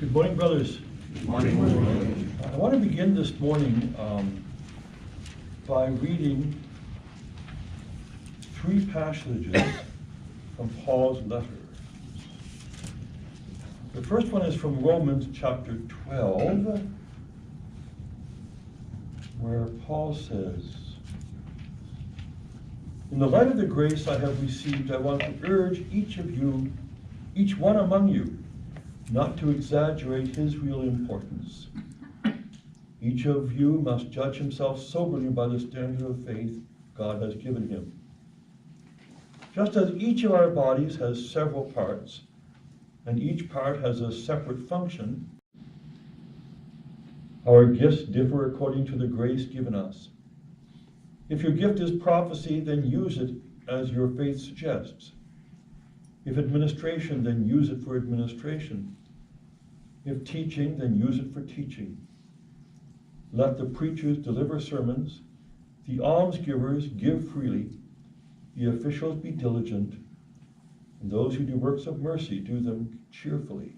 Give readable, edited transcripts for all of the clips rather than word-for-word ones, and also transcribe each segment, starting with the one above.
Good morning, brothers. Good morning. I want to begin this morning by reading three passages from Paul's letter. The first one is from Romans chapter 12, where Paul says, "In the light of the grace I have received, I want to urge each one among you, not to exaggerate his real importance. Each of you must judge himself soberly by the standard of faith God has given him. Just as each of our bodies has several parts, and each part has a separate function, our gifts differ according to the grace given us. If your gift is prophecy, then use it as your faith suggests. If administration, then use it for administration. If teaching, then use it for teaching. Let the preachers deliver sermons, the almsgivers give freely, the officials be diligent, and those who do works of mercy do them cheerfully.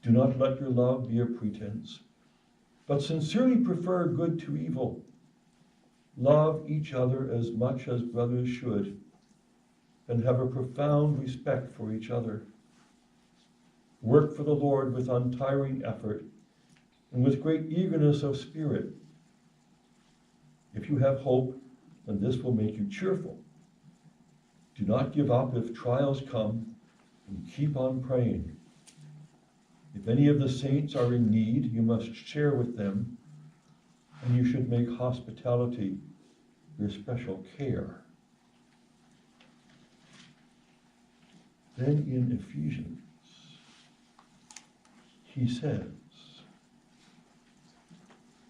Do not let your love be a pretense, but sincerely prefer good to evil. Love each other as much as brothers should, and have a profound respect for each other. Work for the Lord with untiring effort and with great eagerness of spirit. If you have hope, then this will make you cheerful. Do not give up if trials come, and keep on praying. If any of the saints are in need, you must share with them, and you should make hospitality your special care." Then in Ephesians, he says,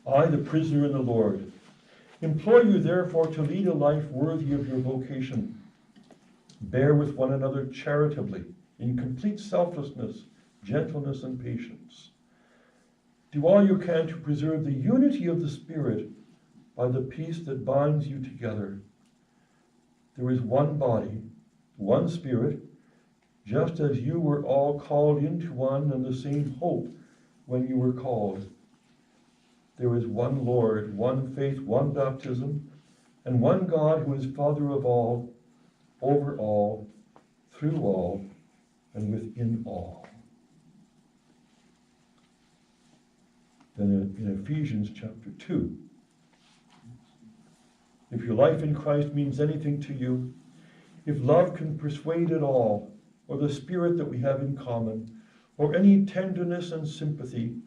"I, the prisoner in the Lord, implore you therefore to lead a life worthy of your vocation. Bear with one another charitably, in complete selflessness, gentleness, and patience. Do all you can to preserve the unity of the Spirit by the peace that binds you together. There is one body, one Spirit, just as you were all called into one and the same hope when you were called. There is one Lord, one faith, one baptism, and one God who is Father of all, over all, through all, and within all." Then in Ephesians chapter 2, "If your life in Christ means anything to you, if love can persuade at all, or the spirit that we have in common, or any tenderness and sympathy,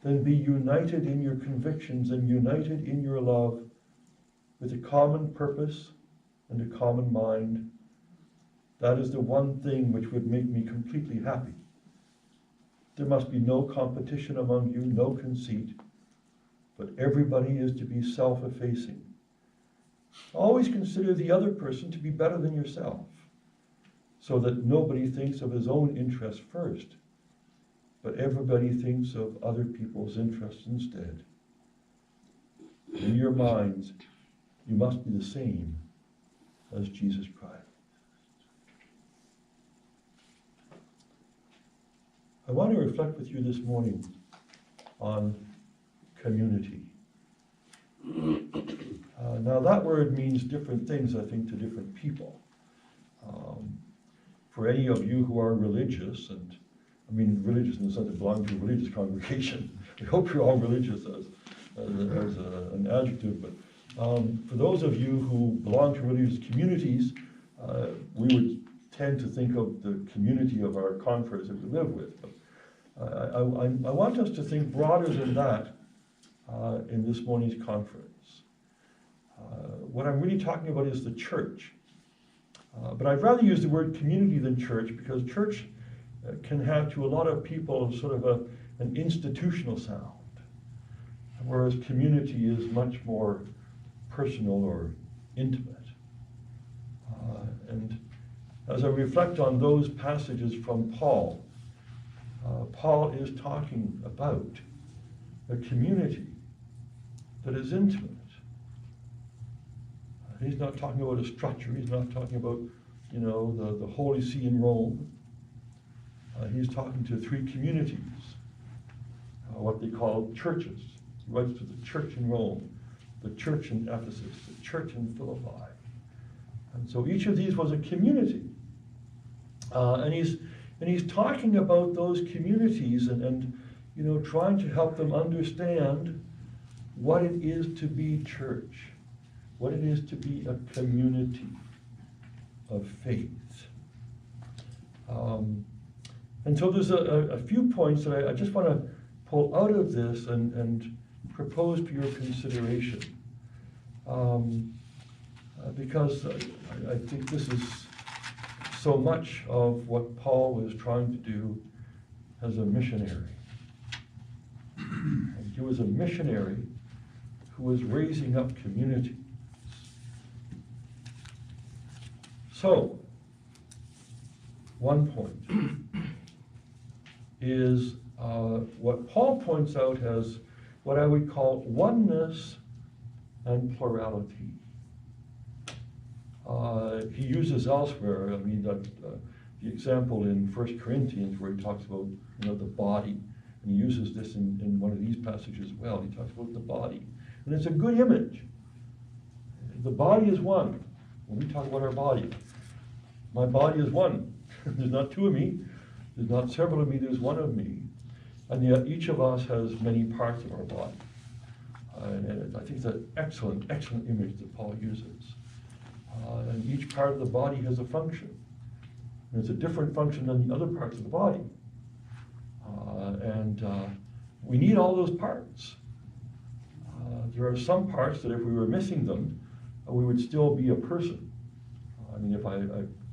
then be united in your convictions and united in your love with a common purpose and a common mind. That is the one thing which would make me completely happy. There must be no competition among you, no conceit, but everybody is to be self-effacing. Always consider the other person to be better than yourself, so that nobody thinks of his own interests first, but everybody thinks of other people's interests instead. In your minds, you must be the same as Jesus Christ." I want to reflect with you this morning on community. Now that word means different things, I think, to different people. For any of you who are religious, and I mean religious in the sense of belong to a religious congregation, we hope you're all religious as an adjective, but for those of you who belong to religious communities, we would tend to think of the community of our converts that we live with. But I want us to think broader than that in this morning's conference. What I'm really talking about is the church. But I'd rather use the word community than church, because church can have to a lot of people sort of an institutional sound, whereas community is much more personal or intimate. And as I reflect on those passages from Paul, Paul is talking about a community that is intimate. He's not talking about a structure. He's not talking about, the Holy See in Rome. He's talking to 3 communities, what they call churches. He writes to the church in Rome, the church in Ephesus, the church in Philippi. And so each of these was a community. And he's talking about those communities and you know, trying to help them understand what it is to be church, what it is to be a community of faith. And so there's a few points that I just want to pull out of this and propose to your consideration. Because I think this is so much of what Paul was trying to do as a missionary. And he was a missionary who was raising up communities. So, one point is what Paul points out as what I would call oneness and plurality. He uses elsewhere, I mean, the example in 1 Corinthians where he talks about, you know, the body. And he uses this in one of these passages as well. He talks about the body. And it's a good image. The body is one. When we talk about our body, my body is one. There's not 2 of me. There's not several of me. There's 1 of me. And yet each of us has many parts of our body. And I think it's an excellent, excellent image that Paul uses. And each part of the body has a function. And it's a different function than the other parts of the body. And we need all those parts. There are some parts that if we were missing them, we would still be a person. I mean, if I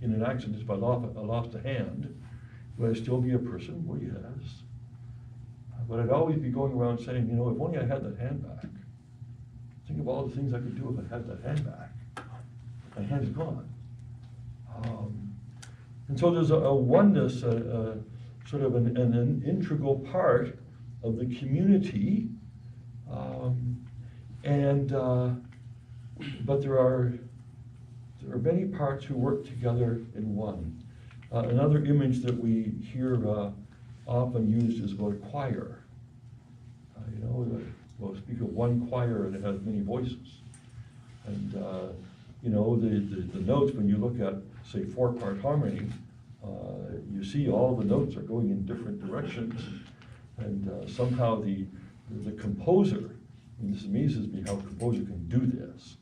in an accident, if I lost a hand, would I still be a person? Well, yes. But I'd always be going around saying, you know, if only I had that hand back. Think of all the things I could do if I had that hand back. My hand is gone. And so there's a oneness, sort of an integral part of the community. But there are many parts who work together in one. Another image that we hear often used is about a choir. You know, we'll speak of one choir and it has many voices. And you know, the notes, when you look at, say, 4-part harmony, you see all the notes are going in different directions. And somehow the composer, and this amazes me how a composer can do this,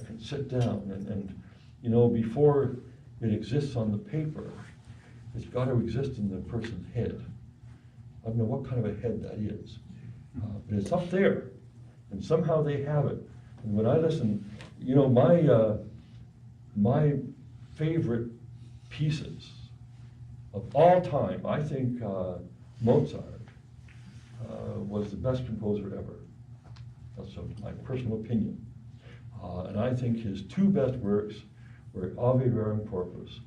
can sit down and you know, before it exists on the paper, it's got to exist in the person's head. I don't know what kind of a head that is, but it's up there, and somehow they have it. And when I listen, you know, my favorite pieces of all time, I think Mozart was the best composer ever. That's my personal opinion. And I think his 2 best works were Ave Verum Corpus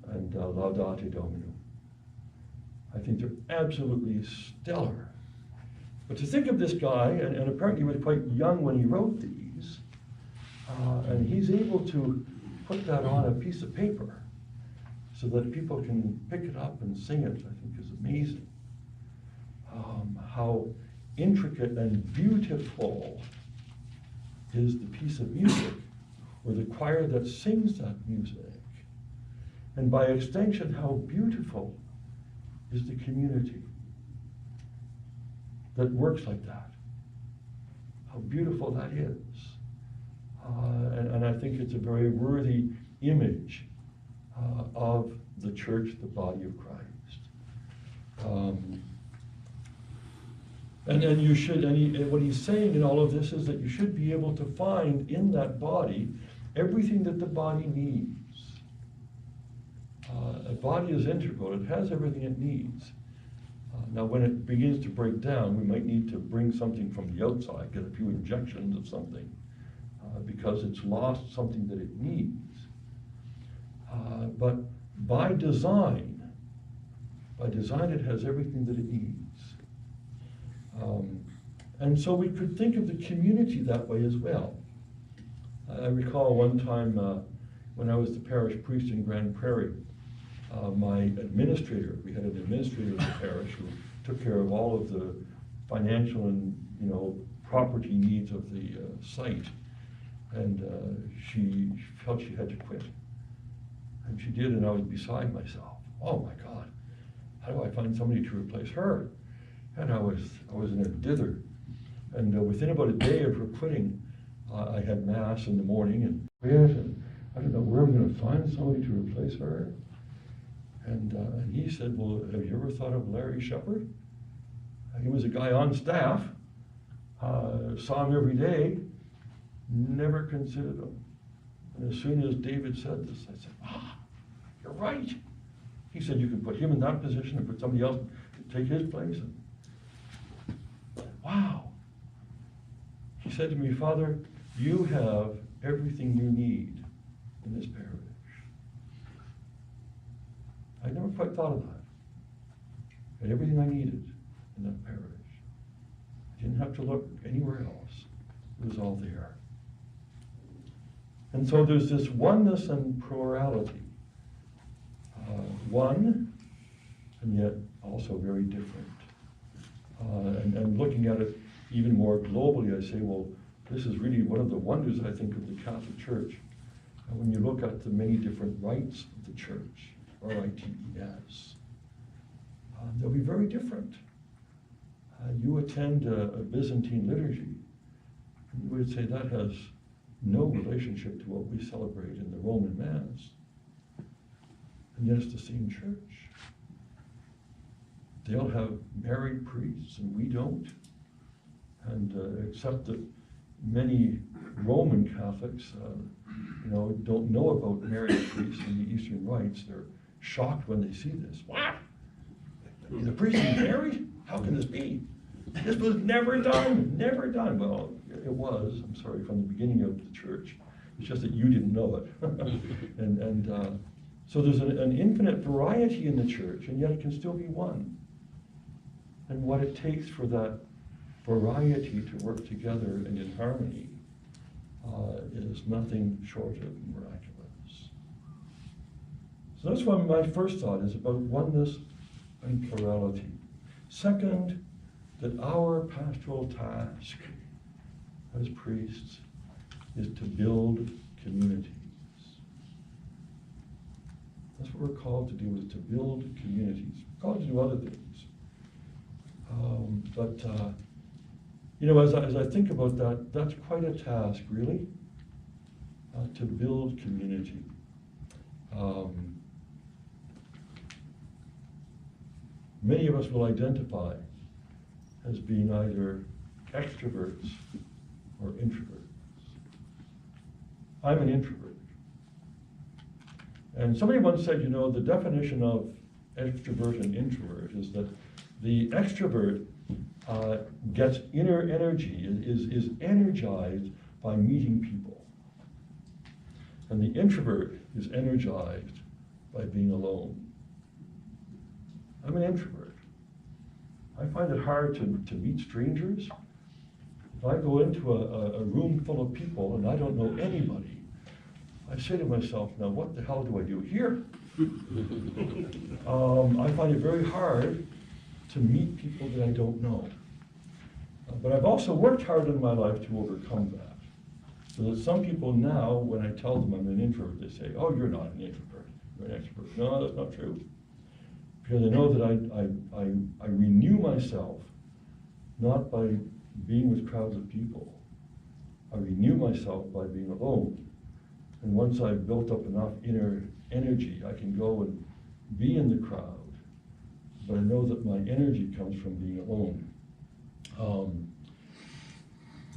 and Laudate Domino. I think they're absolutely stellar. But to think of this guy, and apparently he was quite young when he wrote these, and he's able to put that on a piece of paper so that people can pick it up and sing it, I think is amazing. How intricate and beautiful is the piece of music, or the choir that sings that music. And by extension, how beautiful is the community that works like that. How beautiful that is. And I think it's a very worthy image of the church, the body of Christ. And you should, and what he's saying in all of this is that you should be able to find in that body everything that the body needs. A body is integral, it has everything it needs. Now when it begins to break down, we might need to bring something from the outside, get a few injections of something, because it's lost something that it needs. But by design it has everything that it needs. And so we could think of the community that way as well. I recall one time when I was the parish priest in Grand Prairie, My administrator, we had an administrator of the parish who took care of all of the financial and, property needs of the site. And she felt she had to quit. And she did, and I was beside myself. Oh my God, how do I find somebody to replace her? And I was in a dither. And within about a day of her quitting, I had mass in the morning and I don't know where I'm going to find somebody to replace her. And he said, well, have you ever thought of Larry Shepherd? He was a guy on staff, saw him every day, never considered him. And as soon as David said this, I said, you're right. He said, you can put him in that position and put somebody else to take his place. And, wow. He said to me, Father, you have everything you need in this parish. I never quite thought of that. I had everything I needed in that parish. I didn't have to look anywhere else. It was all there. And so there's this oneness and plurality. One, and yet also very different. And looking at it even more globally, I say, well, this is really one of the wonders, I think, of the Catholic Church. And when you look at the many different rites of the Church, R-I-T-E-S, they'll be very different. You attend a Byzantine liturgy, and you would say that has no relationship to what we celebrate in the Roman Mass. And yet it's the same church. They'll have married priests, and we don't. And except that many Roman Catholics, don't know about married priests in the Eastern rites. They're shocked when they see this. What? The priest is married? How can this be? This was never done, never done. Well, it was, I'm sorry, from the beginning of the church. It's just that you didn't know it. So there's an infinite variety in the church, and yet it can still be one. And what it takes for that variety to work together and in harmony is nothing short of miraculous. So that's why my first thought is about oneness and plurality. Second, that our pastoral task as priests is to build communities. That's what we're called to do, is to build communities. We're called to do other things. As I think about that, that's quite a task, really, to build community. Many of us will identify as being either extroverts or introverts. I'm an introvert. And somebody once said, the definition of extrovert and introvert is that the extrovert gets inner energy, is energized by meeting people. And the introvert is energized by being alone. I'm an introvert. I find it hard to meet strangers. If I go into a room full of people and I don't know anybody, I say to myself, now what the hell do I do here? I find it very hard to meet people that I don't know. But I've also worked hard in my life to overcome that. So that some people now, when I tell them I'm an introvert, they say, oh, you're not an introvert, you're an extrovert. No, that's not true. Because I know that I renew myself not by being with crowds of people. I renew myself by being alone. And once I've built up enough inner energy, I can go and be in the crowd. But I know that my energy comes from being alone.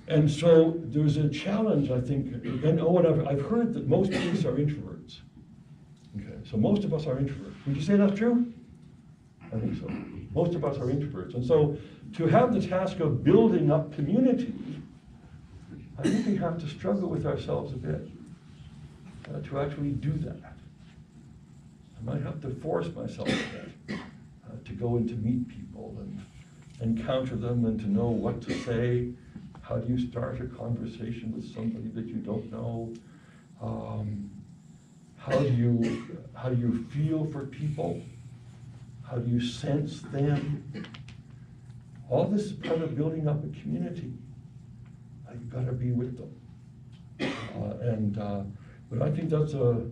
And so there's a challenge, I think, and I've heard that most priests are introverts. Okay, so most of us are introverts. Would you say that's true? I think so. Most of us are introverts. And so to have the task of building up community, I think we have to struggle with ourselves a bit to actually do that. I might have to force myself a bit to go and to meet people and encounter them and to know what to say. How do you start a conversation with somebody that you don't know? How How do you feel for people? How do you sense them? All this is part of building up a community. You've got to be with them. But I think that's a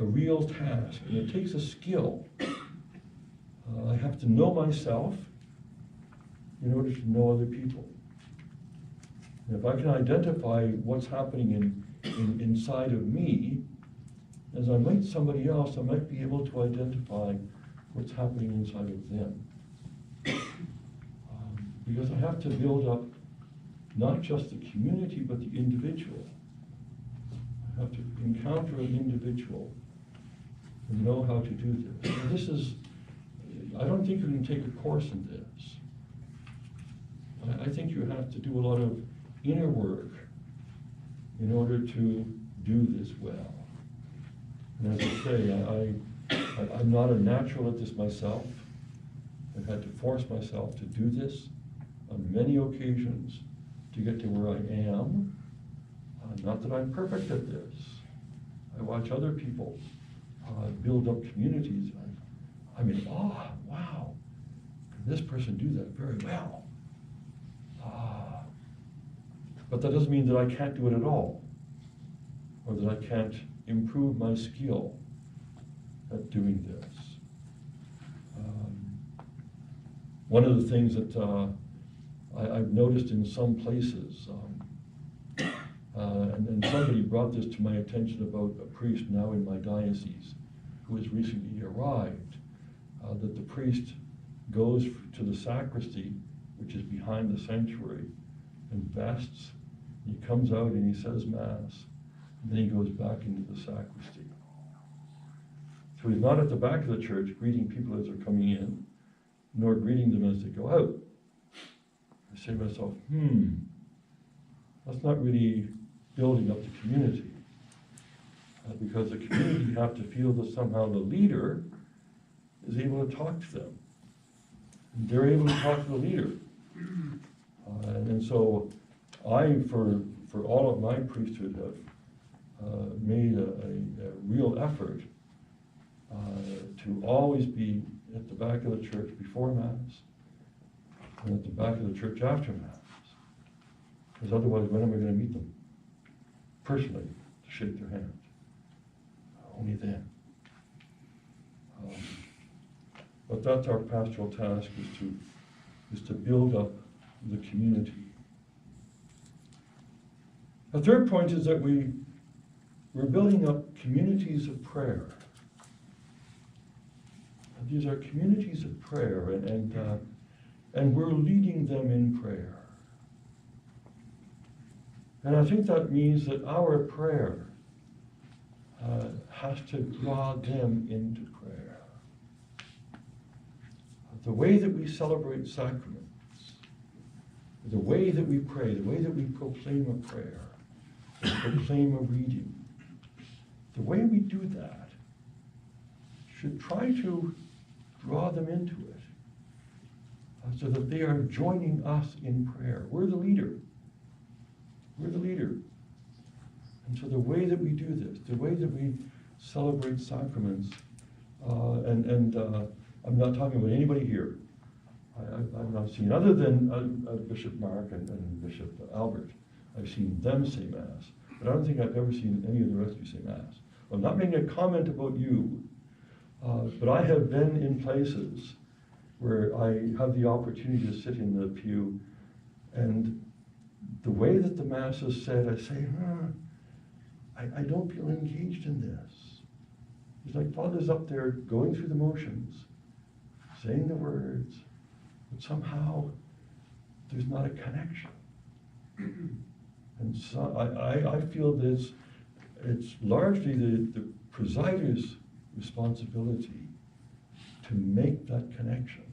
real task, and it takes a skill. I have to know myself in order to know other people. And if I can identify what's happening inside of me, as I meet somebody else, I might be able to identify what's happening inside of them. Because I have to build up not just the community, but the individual. I have to encounter an individual and know how to do this. And this is, I don't think you can take a course in this. I think you have to do a lot of inner work in order to do this well. And as I say, I'm not a natural at this myself. I've had to force myself to do this on many occasions to get to where I am. Not that I'm perfect at this. I watch other people build up communities. I'm in awe. Wow, can this person do that very well? But that doesn't mean that I can't do it at all, or that I can't improve my skill at doing this. One of the things that I've noticed in some places, and somebody brought this to my attention about a priest now in my diocese who has recently arrived, that the priest goes to the sacristy, which is behind the sanctuary, and vests. He comes out and he says Mass, and then he goes back into the sacristy. So he's not at the back of the church greeting people as they're coming in, nor greeting them as they go out. I say to myself, that's not really building up the community. Because the community have to feel that somehow the leader is able to talk to them. And they're able to talk to the leader. And so I, for all of my priesthood, have made a real effort to always be at the back of the church before Mass and at the back of the church after Mass. Because otherwise, when am I going to meet them? Personally, to shake their hand. Only then. But that's our pastoral task, is to build up the community. The third point is that we're building up communities of prayer. These are communities of prayer, and we're leading them in prayer. And I think that means that our prayer has to draw them into prayer. The way that we celebrate sacraments, the way that we pray, the way that we proclaim a prayer, proclaim a reading, the way we do that should try to draw them into it so that they are joining us in prayer. We're the leader. We're the leader. And so the way that we do this, the way that we celebrate sacraments, I'm not talking about anybody here. I've not seen, other than Bishop Mark and Bishop Albert, I've seen them say Mass. But I don't think I've ever seen any of the rest of you say Mass. I'm not making a comment about you, but I have been in places where I have the opportunity to sit in the pew, and the way that the Mass is said, I say, I don't feel engaged in this. It's like Father's up there going through the motions, saying the words, but somehow there's not a connection. And so I feel that it's largely the presider's responsibility to make that connection.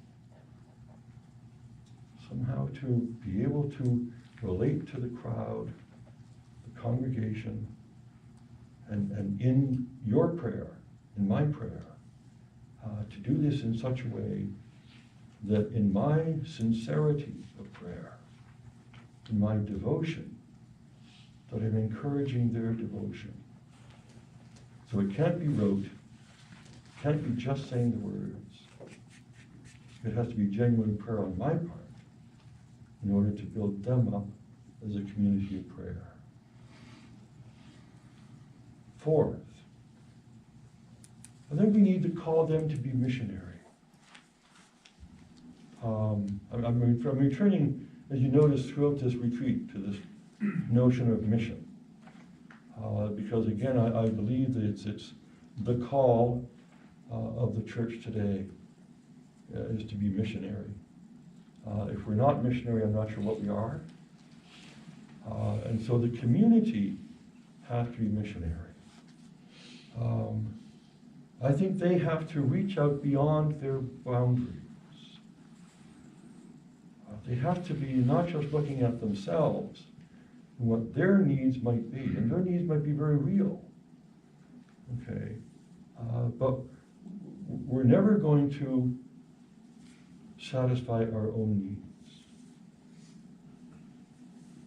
Somehow to be able to relate to the crowd, the congregation, and in your prayer, in my prayer, to do this in such a way that in my sincerity of prayer, in my devotion, that I'm encouraging their devotion. So it can't be rote, can't be just saying the words. It has to be genuine prayer on my part in order to build them up as a community of prayer. Fourth, I think we need to call them to be missionary. I'm returning, as you notice, throughout this retreat to this notion of mission. Because again, I believe that it's the call of the church today is to be missionary. If we're not missionary, I'm not sure what we are. And so the community has to be missionary. I think they have to reach out beyond their boundaries. They have to be not just looking at themselves and what their needs might be, and their needs might be very real. Okay, but we're never going to satisfy our own needs.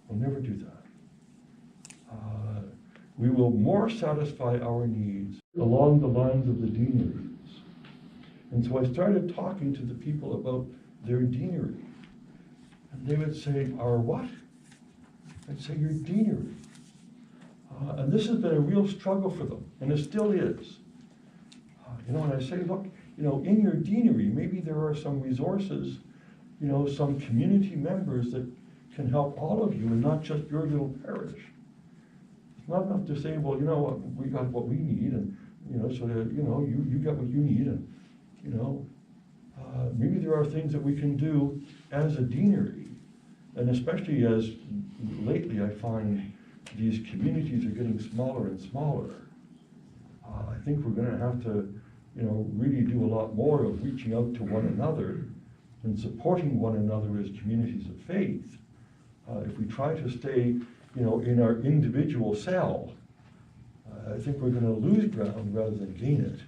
We'll never do that. We will more satisfy our needs along the lines of the deaneries. And so I started talking to the people about their deanery. And they would say, our what? I'd say, your deanery. And this has been a real struggle for them, and it still is. And I say, look, in your deanery, maybe there are some resources, some community members that can help all of you and not just your little parish. It's not enough to say, well, we got what we need, and, so that, you got what you need, and, maybe there are things that we can do as a deanery, and especially as lately I find these communities are getting smaller and smaller. I think we're going to have to, really do a lot more of reaching out to one another and supporting one another as communities of faith. If we try to stay, in our individual cell, I think we're going to lose ground rather than gain it.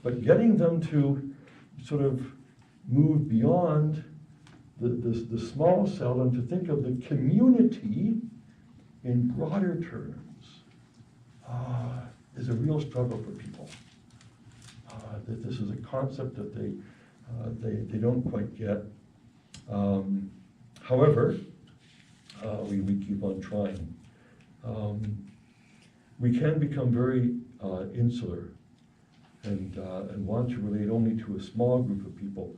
But getting them to sort of move beyond the small cell and to think of the community in broader terms is a real struggle for people. That this is a concept that they don't quite get. However, we keep on trying. We can become very insular and want to relate only to a small group of people.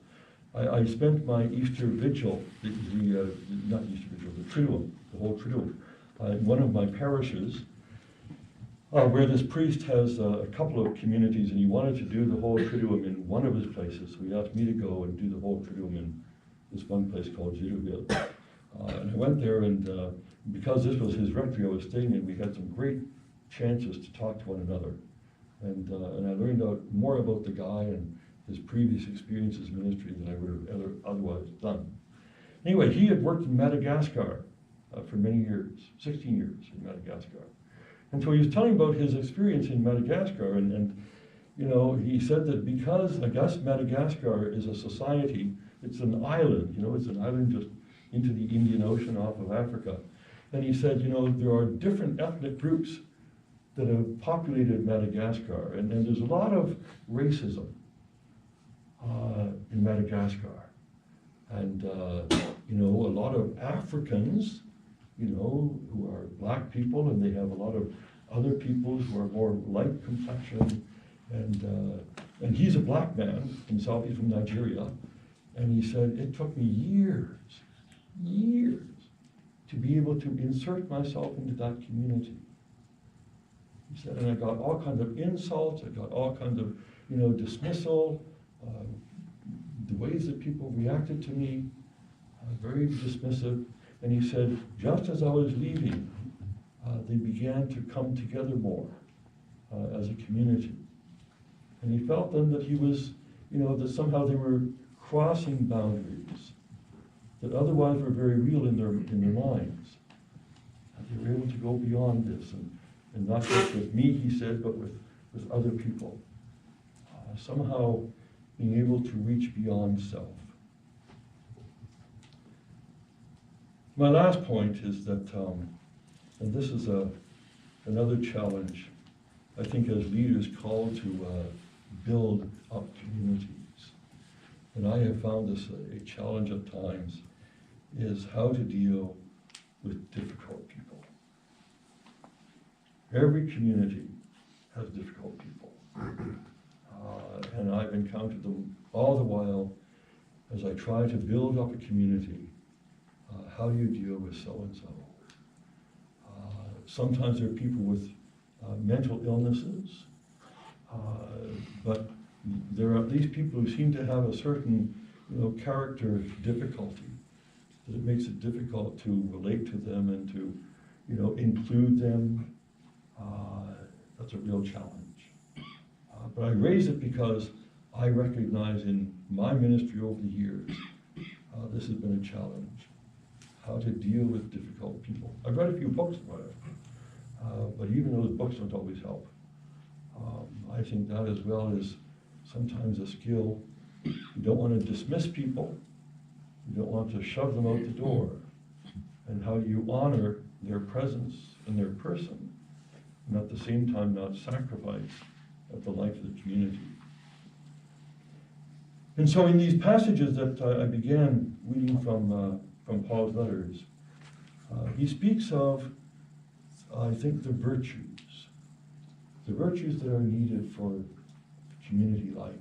I spent my Easter Vigil, not Easter Vigil, the Triduum, the whole Triduum, in one of my parishes, where this priest has a couple of communities, and he wanted to do the whole Triduum in one of his places, so he asked me to go and do the whole Triduum in this one place called Giruville. And I went there, and because this was his rectory I was staying in, we had some great chances to talk to one another. And I learned out more about the guy and his previous experiences in ministry than I would have otherwise done. Anyway, he had worked in Madagascar for many years, 16 years in Madagascar. And so he was telling about his experience in Madagascar, and he said that because I guess Madagascar is a society, it's an island, it's an island just into the Indian Ocean off of Africa. And he said, there are different ethnic groups that have populated Madagascar, and there's a lot of racism in Madagascar. And, a lot of Africans, who are black people, and they have a lot of other peoples who are more light complexion. And he's a black man himself, he's from Nigeria. And he said, it took me years to be able to insert myself into that community. He said, and I got all kinds of insults, I got all kinds of, dismissal, the ways that people reacted to me, very dismissive. And he said, just as I was leaving, they began to come together more as a community. And he felt then that he was, that somehow they were crossing boundaries that otherwise were very real in their minds. And they were able to go beyond this, and not just with me, he said, but with other people. Somehow being able to reach beyond self. My last point is that, and this is another challenge, I think, as leaders called to build up communities. And I have found this a challenge at times, is how to deal with difficult people. Every community has difficult people. And I've encountered them all the while as I try to build up a community. How do you deal with so-and-so? Sometimes there are people with mental illnesses, but there are at least people who seem to have a certain, character difficulty, that it makes it difficult to relate to them and to, include them. That's a real challenge. But I raise it because I recognize in my ministry over the years, this has been a challenge, how to deal with difficult people. I've read a few books about it, but even those books don't always help. I think that as well is sometimes a skill. You don't want to dismiss people. You don't want to shove them out the door. And how do you honor their presence and their person, and at the same time not sacrifice the life of the community. And so in these passages that I began reading from Paul's letters, he speaks of, I think, the virtues that are needed for community life.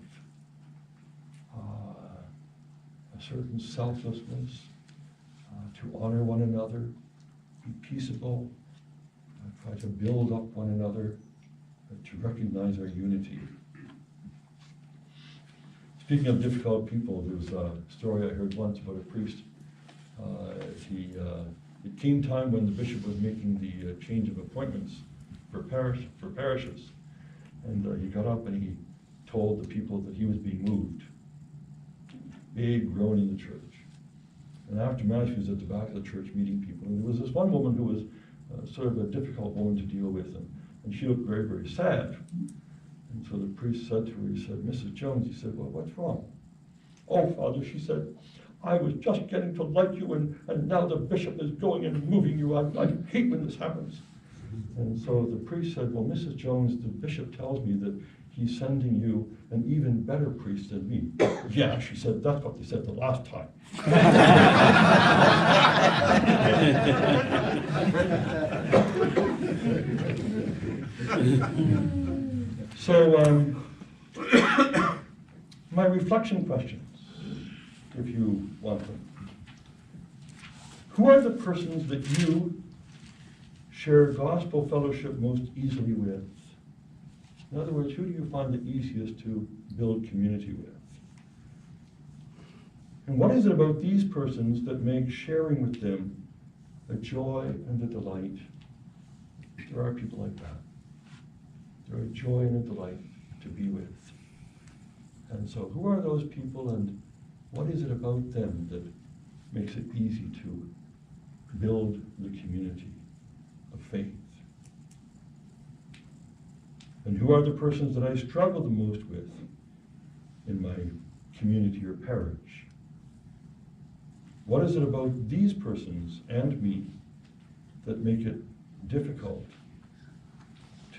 A certain selflessness, to honor one another, be peaceable, try to build up one another, to recognize our unity. Speaking of difficult people, there was a story I heard once about a priest. It came time when the bishop was making the change of appointments for parishes, and he got up and he told the people that he was being moved. Big groan in the church. And after Mass, he was at the back of the church meeting people, and there was this one woman who was sort of a difficult woman to deal with, and she looked very, very sad. And so the priest said to her, he said, "Mrs. Jones," he said, "well, what's wrong?" "Oh, Father," she said, "I was just getting to like you, and now the bishop is going and moving you. I hate when this happens." And so the priest said, "Well, Mrs. Jones, the bishop tells me that he's sending you an even better priest than me." "Yeah," she said, "that's what they said the last time." So, my reflection questions, if you want them. Who are the persons that you share gospel fellowship most easily with? In other words, who do you find it easiest to build community with? And what is it about these persons that makes sharing with them a joy and a delight? There are people like that. They're a joy and a delight to be with. And so who are those people, and what is it about them that makes it easy to build the community of faith? And who are the persons that I struggle the most with in my community or parish? What is it about these persons and me that make it difficult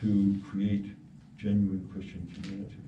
to create genuine Christian community?